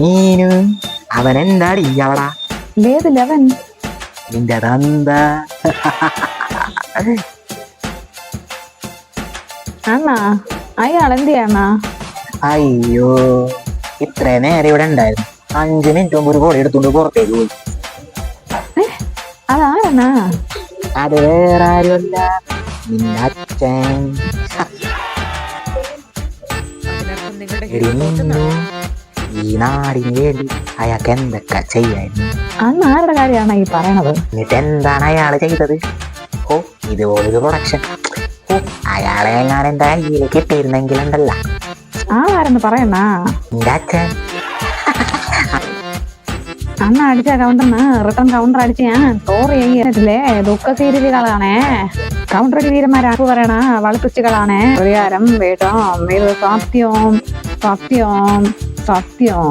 നീനു അവൻ എന്താടി അവളാ లేదు లెవెన్ നിന്റെ തന്ത അണ്ണാ അയാൾ എന്ത് ചെയ്യണ്ണ? അയ്യോ ഇത്ര നേരം ഇവിടെ ഉണ്ടായിരുന്നു. 5 മിനിറ്റ് മുമ്പ് ഒരു കോടി എടുത്തുകൊണ്ട് പുറത്തേക്ക് പോയി. അതാരണ്ണാ? അത് വേറെ ആരുമല്ല, നിന്റെ അച്ഛൻ. എടി നിന്നു, ഈ നാടിന് വേണ്ടി അയാൾക്ക് എന്തൊക്കെ ചെയ്യായിരുന്നു. അണ്ണ ആരുടെ കാര്യമാണ് ഈ പറയണത്? എന്നിട്ട് എന്താണ് അയാള് ചെയ്തത്? ഓ ഇതുപോലൊരു പ്രൊഡക്ഷൻ. ഓ അയാളെ എങ്ങാനും എന്റെ കയ്യിൽ കിട്ടിയിരുന്നെങ്കിലുണ്ടല്ല. ആരാരെന്ന് പറയണ്ണ? നിന്റെ അച്ഛൻ. അണ്ണ അടിച്ച കൗണ്ടറിന് റിട്ടേൺ കൗണ്ടർ അടിച്ച് ഞാൻ സ്റ്റോറി ചെയ്യല്ലേ. ദുഃഖ സീരിയലുകളാണേ. കൗണ്ടർ വീരന്മാരാക്ക് പറയണ വളപ്പിച്ചുകളാണേ. പ്രതികാരം വേട്ടോ, ഇത് സത്യം സത്യം സത്യം.